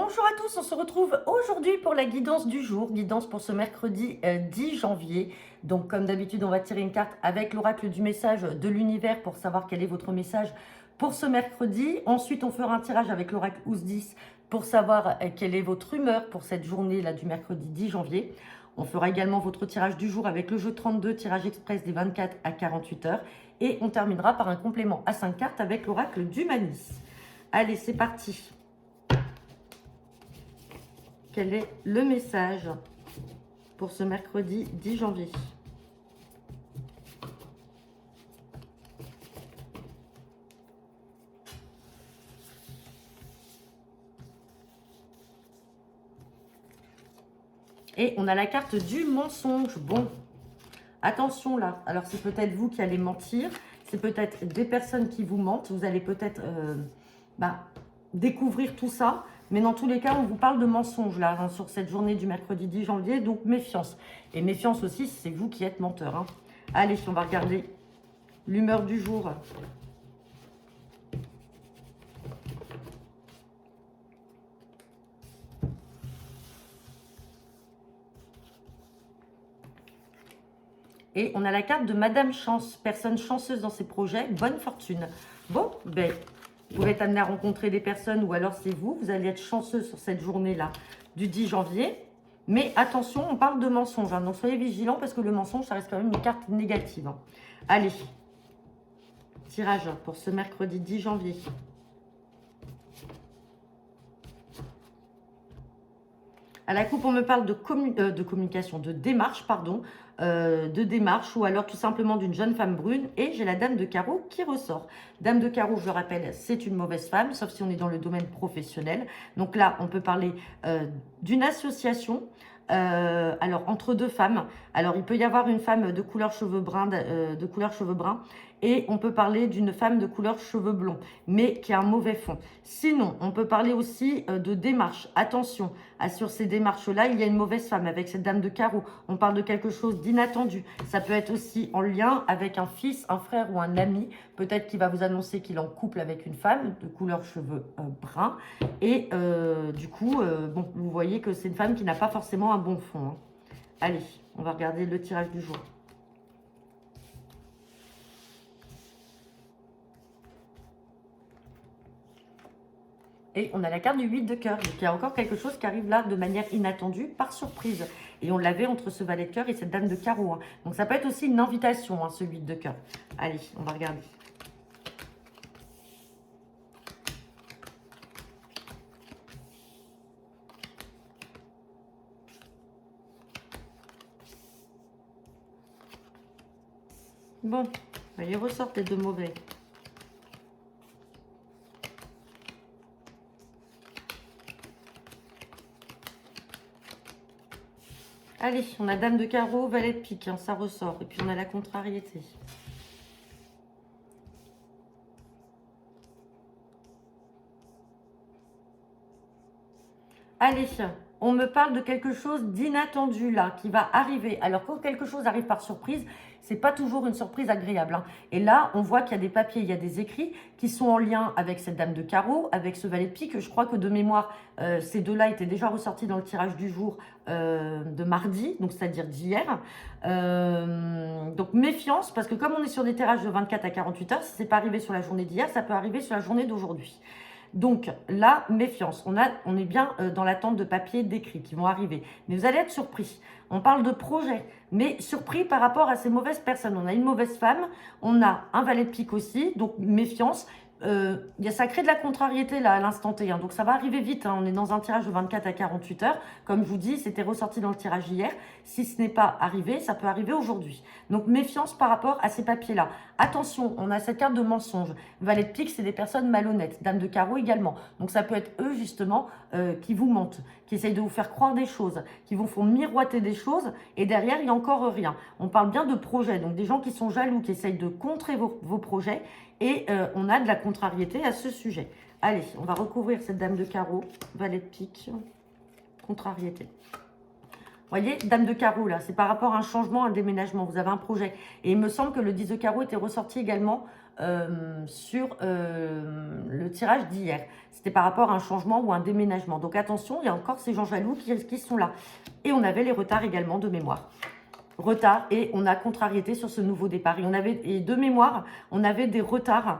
Bonjour à tous, on se retrouve aujourd'hui pour la guidance du jour, guidance pour ce mercredi 10 janvier. Donc comme d'habitude, on va tirer une carte avec l'oracle du message de l'univers pour savoir quel est votre message pour ce mercredi. Ensuite, on fera un tirage avec l'oracle Ous-10 pour savoir quelle est votre humeur pour cette journée-là du mercredi 10 janvier. On fera également votre tirage du jour avec le jeu 32, tirage express des 24 à 48 heures. Et on terminera par un complément à 5 cartes avec l'oracle du Manis. Allez, c'est parti. Quel est le message pour ce mercredi 10 janvier? Et on a la carte du mensonge. Bon, attention là. Alors, c'est peut-être vous qui allez mentir. C'est peut-être des personnes qui vous mentent. Vous allez peut-être découvrir tout ça. Mais dans tous les cas, on vous parle de mensonges là, hein, sur cette journée du mercredi 10 janvier. Donc, méfiance. Et méfiance aussi, c'est vous qui êtes menteur. Hein. Allez, on va regarder l'humeur du jour. Et on a la carte de Madame Chance, personne chanceuse dans ses projets, bonne fortune. Bon, ben, vous pourrez être amené à rencontrer des personnes ou alors c'est vous. Vous allez être chanceux sur cette journée-là du 10 janvier. Mais attention, on parle de mensonge. Hein, donc soyez vigilants parce que le mensonge, ça reste quand même une carte négative. Hein. Allez, tirage pour ce mercredi 10 janvier. À la coupe, on me parle de communication, de démarche, pardon, de démarche ou alors tout simplement d'une jeune femme brune. Et j'ai la dame de carreau qui ressort. Dame de carreau, je le rappelle, c'est une mauvaise femme, sauf si on est dans le domaine professionnel. Donc là, on peut parler d'une association. Alors, entre deux femmes. Alors, il peut y avoir une femme de couleur cheveux bruns, et on peut parler d'une femme de couleur cheveux blonds, mais qui a un mauvais fond. Sinon, on peut parler aussi de démarche. Attention, sur ces démarches-là, il y a une mauvaise femme avec cette dame de carreau. On parle de quelque chose d'inattendu. Ça peut être aussi en lien avec un fils, un frère ou un ami. Peut-être qu'il va vous annoncer qu'il est en couple avec une femme de couleur cheveux bruns. Et du coup, bon, vous voyez que c'est une femme qui n'a pas forcément un bon fond. Hein. Allez, on va regarder le tirage du jour. Et on a la carte du 8 de cœur. Donc, il y a encore quelque chose qui arrive là de manière inattendue, par surprise. Et on l'avait entre ce valet de cœur et cette dame de carreau. Hein. Donc, ça peut être aussi une invitation, hein, ce 8 de cœur. Allez, on va regarder. Bon, il ressort les deux mauvais. Allez, on a dame de carreau, valet de pique, hein, ça ressort. Et puis on a la contrariété. Allez, on me parle de quelque chose d'inattendu là, qui va arriver. Alors quand quelque chose arrive par surprise, c'est pas toujours une surprise agréable. Hein. Et là, on voit qu'il y a des papiers, il y a des écrits qui sont en lien avec cette dame de carreau, avec ce valet de pique. Je crois que de mémoire, ces deux-là étaient déjà ressortis dans le tirage du jour de mardi, donc c'est-à-dire d'hier. Donc méfiance, parce que comme on est sur des tirages de 24 à 48 heures, si c'est pas arrivé sur la journée d'hier, ça peut arriver sur la journée d'aujourd'hui. Donc là, méfiance. On est bien dans l'attente de papiers d'écrits qui vont arriver. Mais vous allez être surpris. On parle de projet, mais surpris par rapport à ces mauvaises personnes. On a une mauvaise femme, on a un valet de pique aussi, donc méfiance. Ça crée de la contrariété là à l'instant T, hein, donc ça va arriver vite. Hein. On est dans un tirage de 24 à 48 heures. Comme je vous dis, c'était ressorti dans le tirage hier. Si ce n'est pas arrivé, ça peut arriver aujourd'hui. Donc méfiance par rapport à ces papiers-là. Attention, on a cette carte de mensonge. Valet de pique, c'est des personnes malhonnêtes. Dame de carreau également. Donc ça peut être eux justement qui vous mentent, qui essayent de vous faire croire des choses, qui vous font miroiter des choses et derrière, il n'y a encore rien. On parle bien de projets, donc des gens qui sont jaloux, qui essayent de contrer vos projets. Et on a de la contrariété à ce sujet. Allez, on va recouvrir cette dame de carreau, valet de pique, contrariété. voyez, Dame de carreau, là, c'est par rapport à un changement, un déménagement. Vous avez un projet. Et il me semble que le 10 de carreau était ressorti également sur le tirage d'hier. C'était par rapport à un changement ou un déménagement. Donc attention, il y a encore ces gens jaloux qui sont là. Et on avait les retards également de mémoire. Retard et on a contrariété sur ce nouveau départ. Et de mémoire, on avait des retards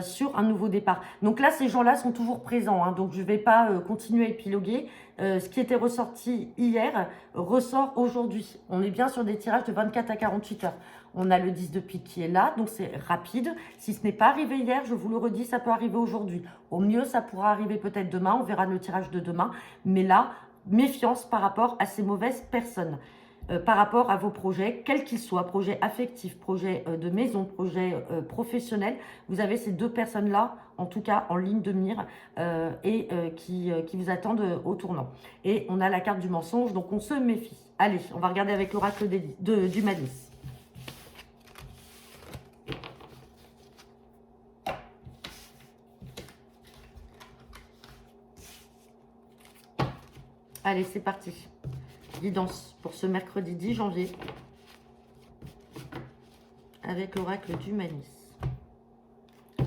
sur un nouveau départ. Donc là, ces gens-là sont toujours présents. Hein, donc je ne vais pas continuer à épiloguer. Ce qui était ressorti hier ressort aujourd'hui. On est bien sur des tirages de 24 à 48 heures. On a le 10 de pique qui est là, donc c'est rapide. Si ce n'est pas arrivé hier, je vous le redis, ça peut arriver aujourd'hui. Au mieux, ça pourra arriver peut-être demain. On verra le tirage de demain. Mais là, méfiance par rapport à ces mauvaises personnes. Par rapport à vos projets, quels qu'ils soient, projets affectifs, projets de maison, projets professionnels, vous avez ces deux personnes-là, en tout cas en ligne de mire, qui vous attendent au tournant. Et on a la carte du mensonge, donc on se méfie. Allez, on va regarder avec l'oracle du Malice. Allez, c'est parti. Guidance pour ce mercredi 10 janvier avec l'oracle du Malice.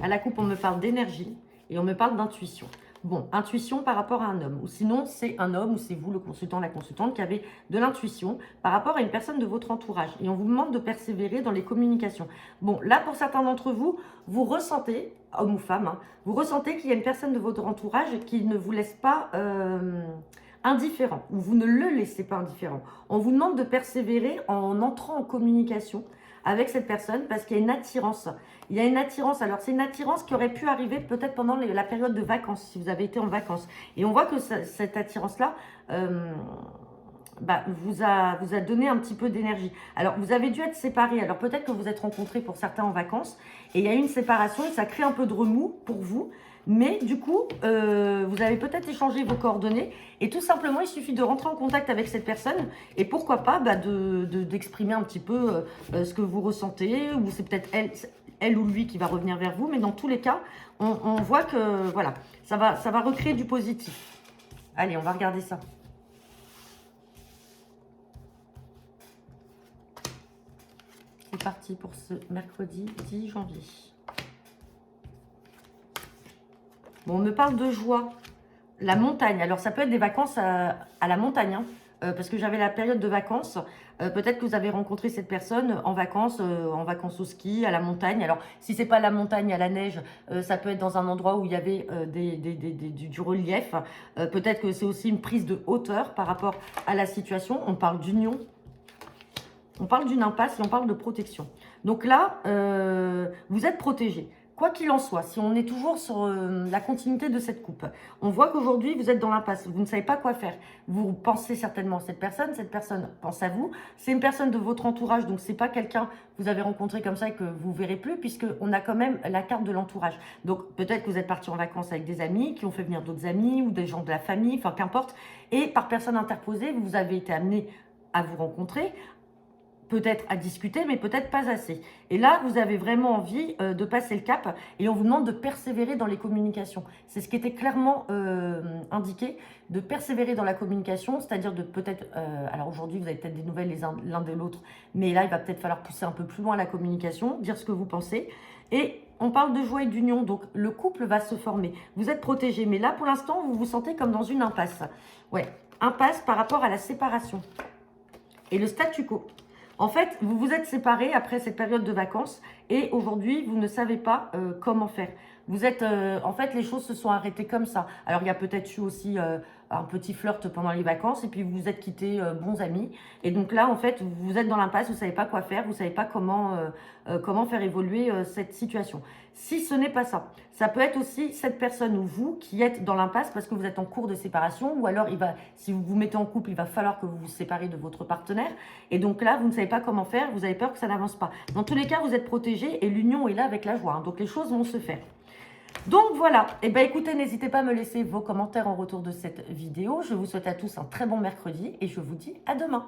À la coupe, on me parle d'énergie et on me parle d'intuition. Bon, intuition par rapport à un homme. Ou sinon, c'est un homme ou c'est vous, le consultant, la consultante, qui avez de l'intuition par rapport à une personne de votre entourage. Et on vous demande de persévérer dans les communications. Bon, là, pour certains d'entre vous, vous ressentez, homme ou femme, hein, vous ressentez qu'il y a une personne de votre entourage qui ne vous laisse pas indifférent, ou vous ne le laissez pas indifférent. On vous demande de persévérer en entrant en communication avec cette personne parce qu'il y a une attirance. Il y a une attirance. Alors, c'est une attirance qui aurait pu arriver peut-être pendant la période de vacances, si vous avez été en vacances. Et on voit que cette attirance-là vous a donné un petit peu d'énergie. Alors, vous avez dû être séparés. Alors, peut-être que vous êtes rencontrés pour certains en vacances et il y a eu une séparation et ça crée un peu de remous pour vous. Mais du coup, vous avez peut-être échangé vos coordonnées et tout simplement, il suffit de rentrer en contact avec cette personne et pourquoi pas d'exprimer un petit peu ce que vous ressentez ou c'est peut-être elle ou lui qui va revenir vers vous. Mais dans tous les cas, on voit que voilà, ça va recréer du positif. Allez, on va regarder ça. C'est parti pour ce mercredi 10 janvier. Bon, on me parle de joie. La montagne. Alors, ça peut être des vacances à la montagne, hein, parce que j'avais la période de vacances. Peut-être que vous avez rencontré cette personne en vacances au ski, à la montagne. Alors, si c'est pas la montagne, à la neige, ça peut être dans un endroit où il y avait du relief. Peut-être que c'est aussi une prise de hauteur par rapport à la situation. On parle d'union. On parle d'une impasse et on parle de protection. Donc là, vous êtes protégé. Quoi qu'il en soit, si on est toujours sur la continuité de cette coupe, on voit qu'aujourd'hui, vous êtes dans l'impasse. Vous ne savez pas quoi faire. Vous pensez certainement à cette personne pense à vous. C'est une personne de votre entourage, donc ce n'est pas quelqu'un que vous avez rencontré comme ça et que vous ne verrez plus, puisqu'on a quand même la carte de l'entourage. Donc peut-être que vous êtes parti en vacances avec des amis qui ont fait venir d'autres amis ou des gens de la famille, enfin qu'importe. Et par personne interposée, vous avez été amené à vous rencontrer, peut-être à discuter, mais peut-être pas assez. Et là, vous avez vraiment envie de passer le cap et on vous demande de persévérer dans les communications. C'est ce qui était clairement indiqué, de persévérer dans la communication, c'est-à-dire de peut-être... alors aujourd'hui, vous avez peut-être des nouvelles l'un de l'autre, mais là, il va peut-être falloir pousser un peu plus loin la communication, dire ce que vous pensez. Et on parle de joie et d'union, donc le couple va se former. Vous êtes protégés, mais là, pour l'instant, vous vous sentez comme dans une impasse. Ouais, impasse par rapport à la séparation et le statu quo. En fait, vous vous êtes séparés après cette période de vacances et aujourd'hui, vous ne savez pas comment faire. Vous êtes, en fait, les choses se sont arrêtées comme ça. Alors, il y a peut-être eu aussi un petit flirt pendant les vacances et puis vous vous êtes quittés bons amis. Et donc là, en fait, vous êtes dans l'impasse, vous ne savez pas quoi faire, vous ne savez pas comment faire évoluer cette situation. Si ce n'est pas ça, ça peut être aussi cette personne ou vous qui êtes dans l'impasse parce que vous êtes en cours de séparation ou alors, si vous vous mettez en couple, il va falloir que vous vous séparez de votre partenaire. Et donc là, vous ne savez pas comment faire, vous avez peur que ça n'avance pas. Dans tous les cas, vous êtes protégés et l'union est là avec la joie. Hein, donc les choses vont se faire. Donc voilà, et bien écoutez, n'hésitez pas à me laisser vos commentaires en retour de cette vidéo. Je vous souhaite à tous un très bon mercredi et je vous dis à demain.